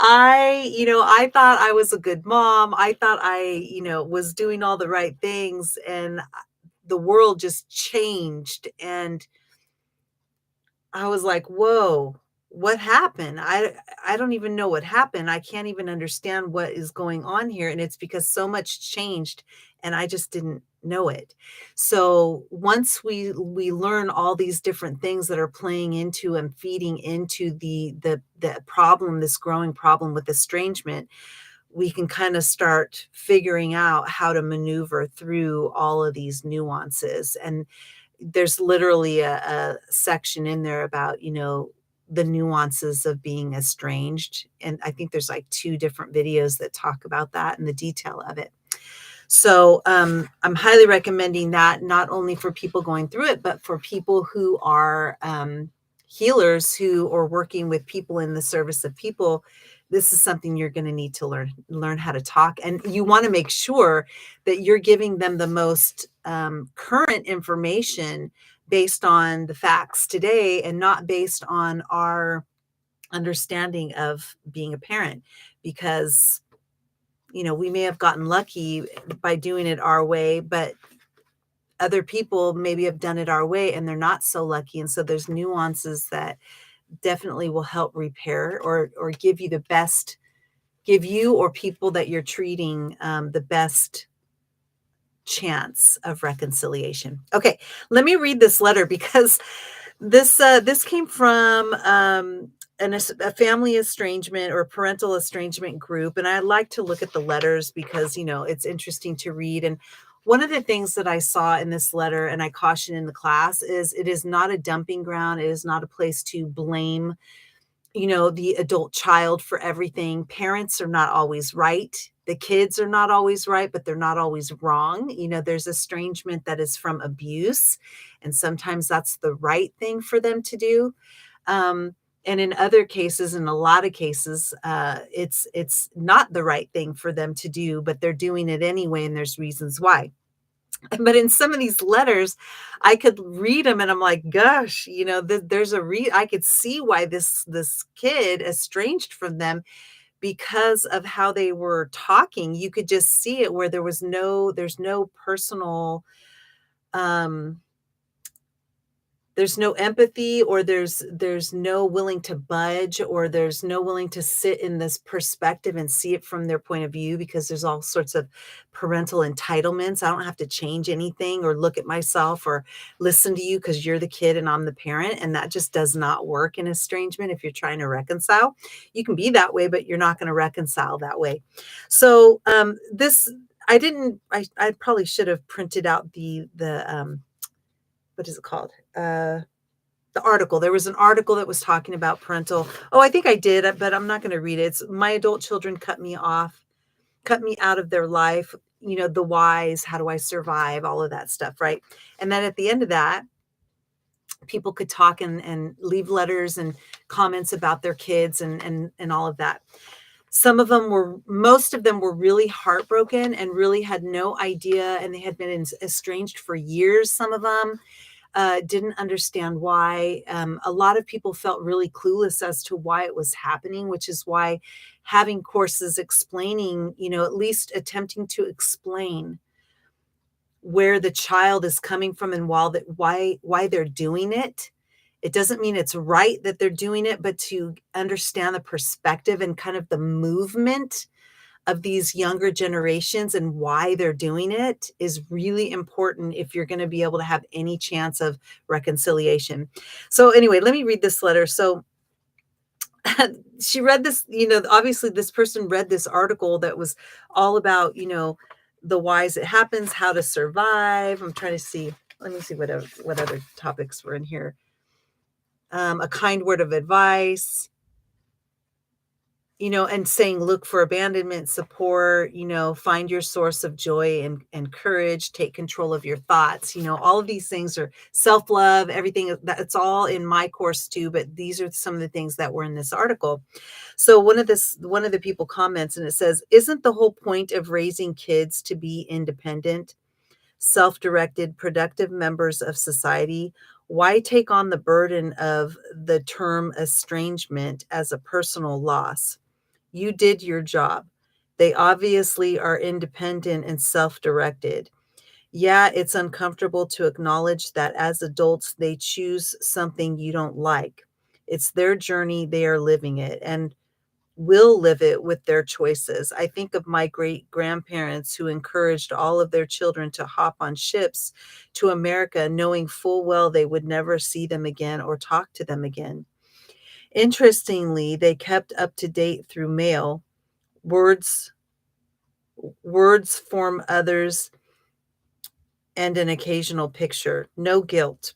I thought I was a good mom. I thought I, was doing all the right things, and the world just changed. And I was like, whoa, what happened? I don't even know what happened. I can't even understand what is going on here. And it's because so much changed and I just didn't know it. So once we learn all these different things that are playing into and feeding into the problem, this growing problem with estrangement, we can kind of start figuring out how to maneuver through all of these nuances. And there's literally a section in there about, the nuances of being estranged. And I think there's like 2 different videos that talk about that and the detail of it. So I'm highly recommending that, not only for people going through it, but for people who are healers who are working with people in the service of people. This is something you're going to need to learn how to talk. And you want to make sure that you're giving them the most current information based on the facts today and not based on our understanding of being a parent. Because we may have gotten lucky by doing it our way, but other people maybe have done it our way and they're not so lucky. And so there's nuances that definitely will help repair or give you or people that you're treating the best chance of reconciliation. Okay, let me read this letter because this came from a family estrangement or parental estrangement group, and I like to look at the letters because it's interesting to read. And one of the things that I saw in this letter, and I caution in the class, is it is not a dumping ground. It is not a place to blame the adult child for everything. Parents are not always right. The kids are not always right, but they're not always wrong. There's estrangement that is from abuse, and sometimes that's the right thing for them to do. And in other cases, in a lot of cases, it's not the right thing for them to do, but they're doing it anyway, and there's reasons why. But in some of these letters, I could read them and I'm like, gosh, there's I could see why this kid estranged from them because of how they were talking. You could just see it where there's no personal, there's no empathy, or there's no willing to budge, or there's no willing to sit in this perspective and see it from their point of view, because there's all sorts of parental entitlements. I don't have to change anything or look at myself or listen to you because you're the kid and I'm the parent. And that just does not work in estrangement. If you're trying to reconcile, you can be that way, but you're not going to reconcile that way. So I probably should have printed out the what is it called? The article. There was an article that was talking about parental. Oh, I think I did, but I'm not going to read it. It's my adult children cut me out of their life. The whys, how do I survive? All of that stuff, right? And then at the end of that, people could talk and leave letters and comments about their kids and all of that. Most of them were really heartbroken and really had no idea, and they had been estranged for years. Some of them didn't understand why. A lot of people felt really clueless as to why it was happening, which is why having courses explaining, at least attempting to explain where the child is coming from and why they're doing it. It doesn't mean it's right that they're doing it, but to understand the perspective and kind of the movement of these younger generations and why they're doing it is really important if you're going to be able to have any chance of reconciliation. So anyway, let me read this letter. So she read this, obviously this person read this article that was all about, the whys it happens, how to survive. I'm trying to see. Let me see what other topics were in here. A kind word of advice, and saying, look for abandonment, support, find your source of joy and courage, take control of your thoughts. All of these things are self-love, everything that's all in my course too. But these are some of the things that were in this article. So one of the people comments and it says, isn't the whole point of raising kids to be independent, self-directed, productive members of society? Why take on the burden of the term estrangement as a personal loss? You did your job. They obviously are independent and self-directed. Yeah, it's uncomfortable to acknowledge that as adults, they choose something you don't like. It's their journey. They are living it and will live it with their choices. I think of my great grandparents who encouraged all of their children to hop on ships to America, knowing full well they would never see them again or talk to them again. Interestingly, they kept up to date through mail. Words form others and an occasional picture. No guilt,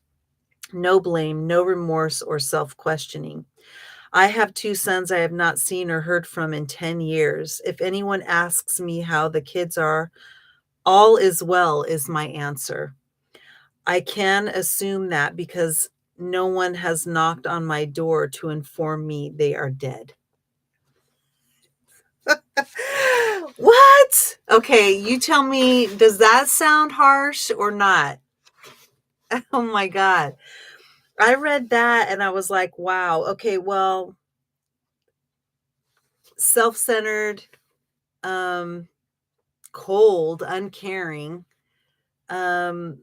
no blame, no remorse or self-questioning. I have 2 sons I have not seen or heard from in 10 years. If anyone asks me how the kids are, all is well is my answer. I can assume that because no one has knocked on my door to inform me they are dead. What? Okay, you tell me, does that sound harsh or not? Oh my God. I read that and I was like, wow, okay, well, self-centered, um, cold, uncaring, um,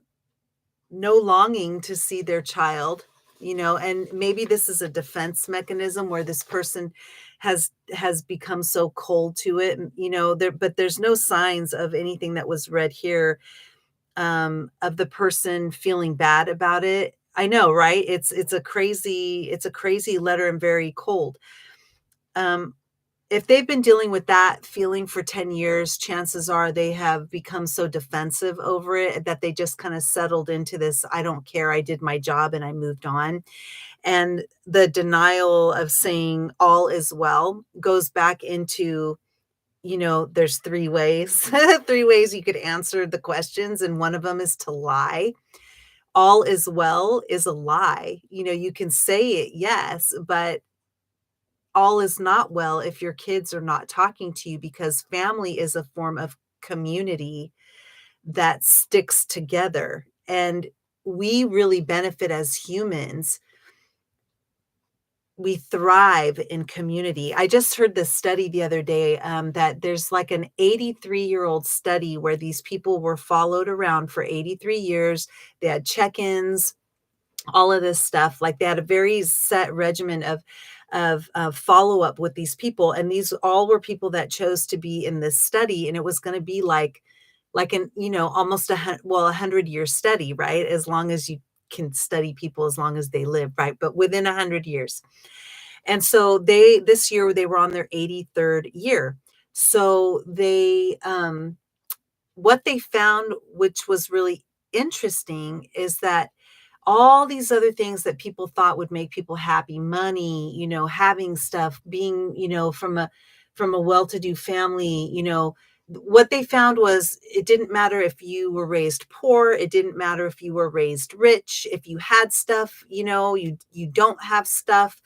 no longing to see their child, and maybe this is a defense mechanism where this person has become so cold to it, but there's no signs of anything that was read here, of the person feeling bad about it. I know, right? It's a crazy letter and very cold. Um, if they've been dealing with that feeling for 10 years, chances are they have become so defensive over it that they just kind of settled into this, I don't care, I did my job and I moved on. And the denial of saying all is well goes back into, there's 3 ways, 3 ways you could answer the questions. And one of them is to lie. All is well is a lie. You can say it, yes, but all is not well if your kids are not talking to you, because family is a form of community that sticks together. And we really benefit as humans. We thrive in community. I just heard this study the other day, that there's like an 83-year-old study where these people were followed around for 83 years. They had check-ins, all of this stuff. Like they had a very set regimen of follow-up with these people. And these all were people that chose to be in this study. And it was going to be like an, almost 100-year study, right? As long as you can study people as long as they live, right? But within 100 years. And so this year they were on their 83rd year. So what they found, which was really interesting, is that all these other things that people thought would make people happy, money, having stuff, being, from a well-to-do family, what they found was it didn't matter if you were raised poor, it didn't matter if you were raised rich, if you had stuff, you don't have stuff.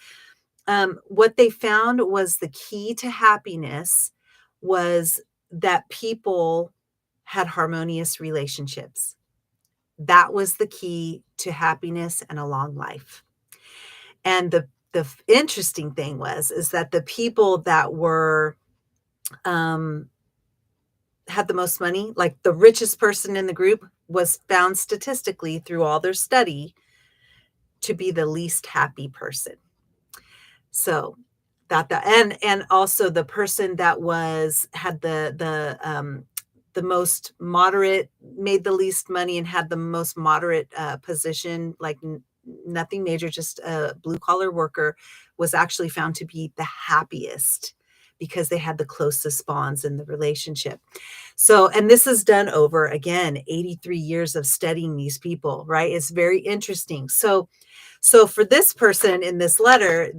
What they found was the key to happiness was that people had harmonious relationships. That was the key to happiness and a long life. And the interesting thing is that the people that were had the most money, like the richest person in the group, was found statistically through all their study to be the least happy person. So that and also the person that had the most moderate, made the least money and had the most moderate position, like nothing major, just a blue collar worker, was actually found to be the happiest because they had the closest bonds in the relationship. So, and this is done over, again, 83 years of studying these people, right? It's very interesting. So for this person in this letter,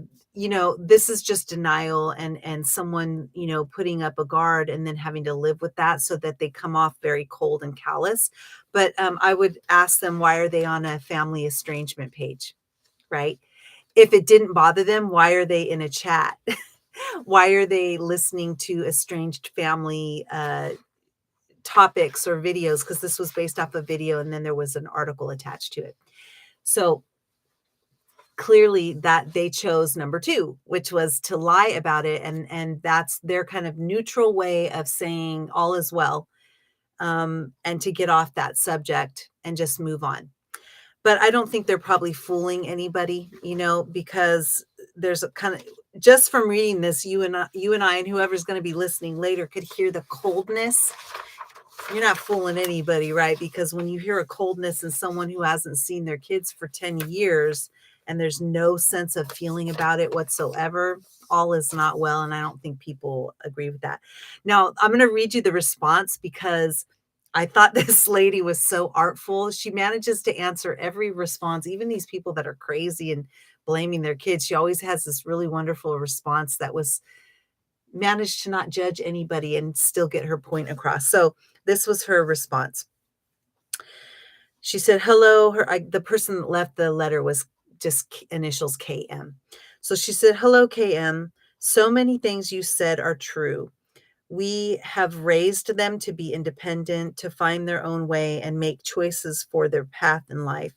this is just denial and someone, putting up a guard and then having to live with that so that they come off very cold and callous. But I would ask them, why are they on a family estrangement page, right? If it didn't bother them, why are they in a chat? Why are they listening to estranged family topics or videos? Because this was based off a video and then there was an article attached to it. So clearly that they chose number two, which was to lie about it. And that's their kind of neutral way of saying all is well, and to get off that subject and just move on. But I don't think they're probably fooling anybody, because there's a kind of, just from reading this, you and I and whoever's going to be listening later could hear the coldness. You're not fooling anybody, right? Because when you hear a coldness in someone who hasn't seen their kids for 10 years and there's no sense of feeling about it whatsoever, all is not well. And I don't think people agree with that. Now, I'm going to read you the response because I thought this lady was so artful. She manages to answer every response, even these people that are crazy and blaming their kids. She always has this really wonderful response that was managed to not judge anybody and still get her point across. So this was her response. She said, hello. The person that left the letter was just initials KM. So she said, hello, KM. So many things you said are true. We have raised them to be independent, to find their own way and make choices for their path in life.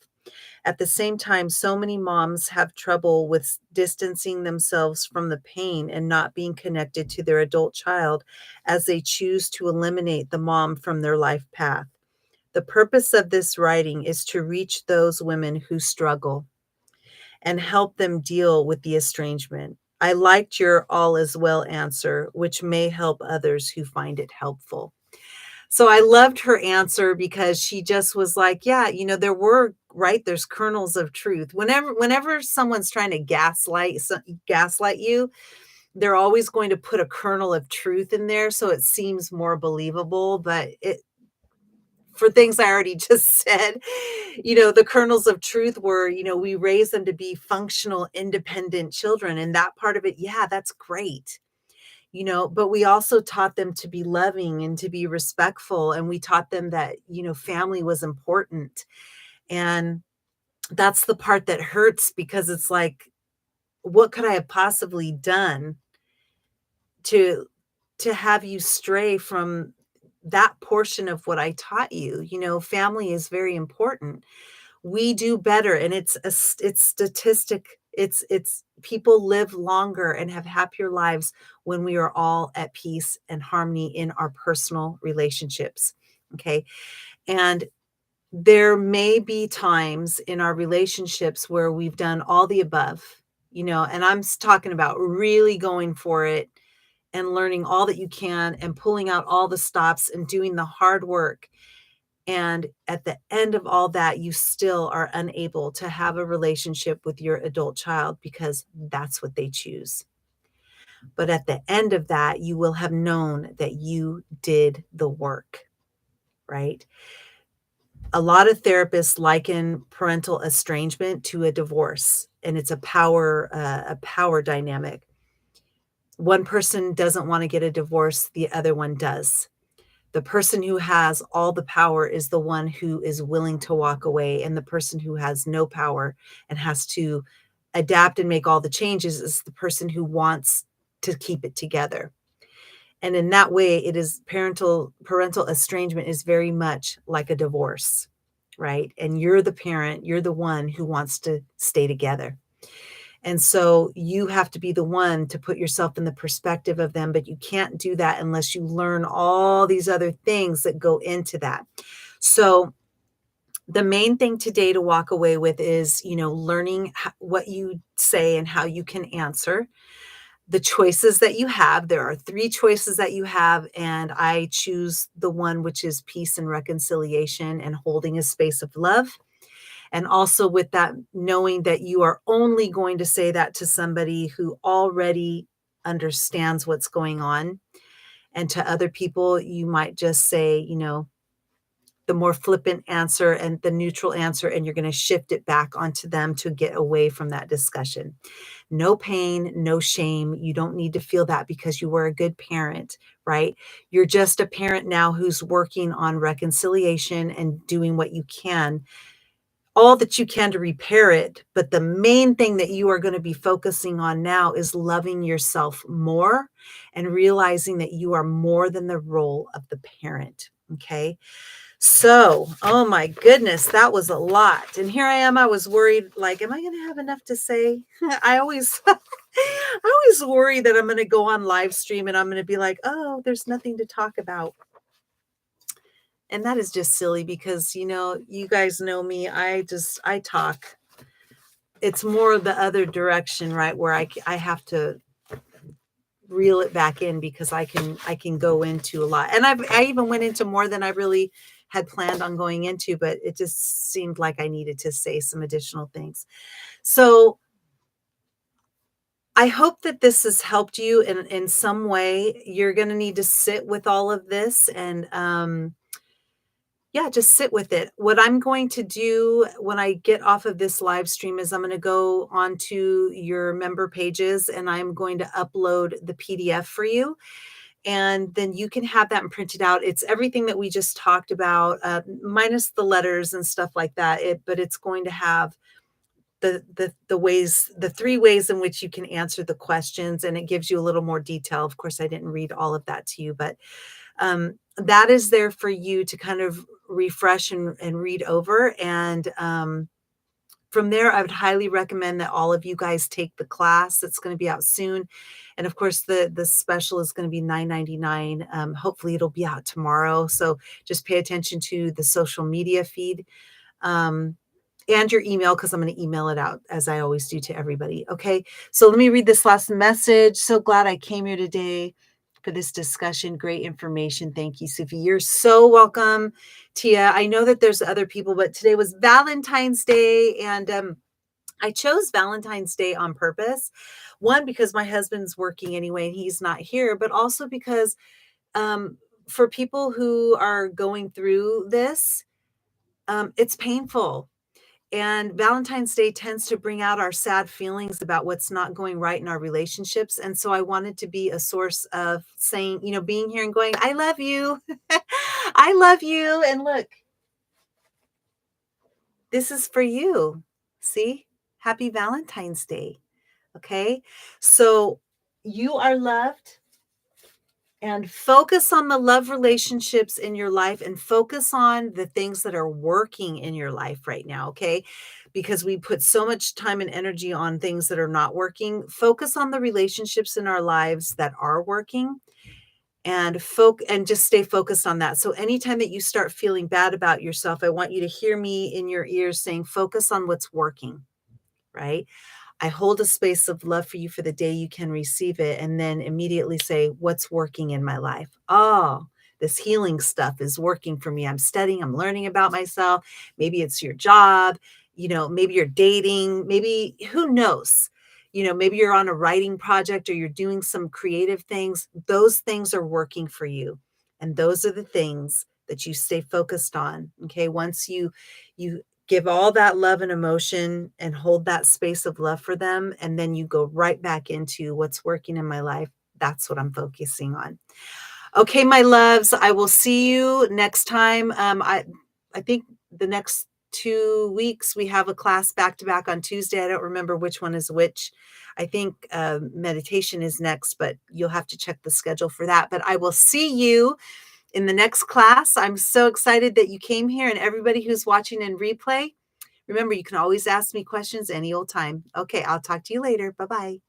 At the same time, so many moms have trouble with distancing themselves from the pain and not being connected to their adult child as they choose to eliminate the mom from their life path. The purpose of this writing is to reach those women who struggle and help them deal with the estrangement. I liked your all is well answer, which may help others who find it helpful. So I loved her answer because she just was like, yeah, there's kernels of truth. Whenever someone's trying to gaslight you, they're always going to put a kernel of truth in there so it seems more believable. But for things I already just said, the kernels of truth were, we raise them to be functional, independent children. And that part of it, yeah, that's great. But we also taught them to be loving and to be respectful. And we taught them that, family was important. And that's the part that hurts because it's like, what could I have possibly done to have you stray from that portion of what I taught you? Family is very important. We do better, and it's statistic. It's people live longer and have happier lives when we are all at peace and harmony in our personal relationships. Okay. And there may be times in our relationships where we've done all the above, and I'm talking about really going for it and learning all that you can and pulling out all the stops and doing the hard work. And at the end of all that, you still are unable to have a relationship with your adult child because that's what they choose. But at the end of that, you will have known that you did the work, right? A lot of therapists liken parental estrangement to a divorce, and it's a power dynamic. One person doesn't want to get a divorce, the other one does. The person who has all the power is the one who is willing to walk away. And the person who has no power and has to adapt and make all the changes is the person who wants to keep it together. And in that way, it is parental estrangement is very much like a divorce, right? And you're the parent, you're the one who wants to stay together. And so you have to be the one to put yourself in the perspective of them, but you can't do that unless you learn all these other things that go into that. So the main thing today to walk away with is, learning what you say and how you can answer. The choices that you have, there are 3 choices that you have, and I choose the one which is peace and reconciliation and holding a space of love. And also with that, knowing that you are only going to say that to somebody who already understands what's going on. And to other people, you might just say, the more flippant answer and the neutral answer, and you're going to shift it back onto them to get away from that discussion. No pain, no shame. You don't need to feel that because you were a good parent, right? You're just a parent now who's working on reconciliation and doing what you can, all that you can to repair it. But the main thing that you are going to be focusing on now is loving yourself more and realizing that you are more than the role of the parent. Okay. So, oh my goodness, that was a lot. And here I am. I was worried, like, am I going to have enough to say? I always, I always worry that I'm going to go on live stream and I'm going to be like, oh, there's nothing to talk about. And that is just silly because, you guys know me. I talk. It's more the other direction, right? Where I have to reel it back in because I can go into a lot. And I even went into more than I really had planned on going into, but it just seemed like I needed to say some additional things. So I hope that this has helped you in some way. You're going to need to sit with all of this and, just sit with it. What I'm going to do when I get off of this live stream is I'm going to go onto your member pages and I'm going to upload the PDF for you. And then you can have that and print it out. It's everything that we just talked about, minus the letters and stuff like that. But it's going to have the ways, the 3 ways in which you can answer the questions, and it gives you a little more detail. Of course, I didn't read all of that to you, but that is there for you to kind of refresh and read over. And from there, I would highly recommend that all of you guys take the class that's going to be out soon. And of course, the special is going to be $9.99. Hopefully it'll be out tomorrow. So just pay attention to the social media feed and your email, because I'm going to email it out as I always do to everybody. Okay. So let me read this last message. So glad I came here today for this discussion. Great information. Thank you, Sufi. You're so welcome, Tia. I know that there's other people, but today was Valentine's Day, and I chose Valentine's Day on purpose. One, because my husband's working anyway and he's not here, but also because for people who are going through this, it's painful. And Valentine's Day tends to bring out our sad feelings about what's not going right in our relationships. And so I wanted to be a source of saying, being here and going, I love you. I love you. And look, this is for you. See? Happy Valentine's Day. Okay. So you are loved. And focus on the love relationships in your life and focus on the things that are working in your life right now, okay? Because we put so much time and energy on things that are not working. Focus on the relationships in our lives that are working and just stay focused on that. So anytime that you start feeling bad about yourself, I want you to hear me in your ears saying, focus on what's working, right? I hold a space of love for you for the day you can receive it. And then immediately say, what's working in my life? Oh, this healing stuff is working for me. I'm studying, I'm learning about myself. Maybe it's your job, maybe you're dating, maybe who knows? Maybe you're on a writing project or you're doing some creative things. Those things are working for you. And those are the things that you stay focused on. Okay. Once you give all that love and emotion and hold that space of love for them. And then you go right back into what's working in my life. That's what I'm focusing on. Okay, my loves, I will see you next time. I think the next 2 weeks we have a class back to back on Tuesday. I don't remember which one is which. I think meditation is next, but you'll have to check the schedule for that. But I will see you in the next class. I'm so excited that you came here, and everybody who's watching in replay, remember, you can always ask me questions any old time. Okay, I'll talk to you later. Bye-bye.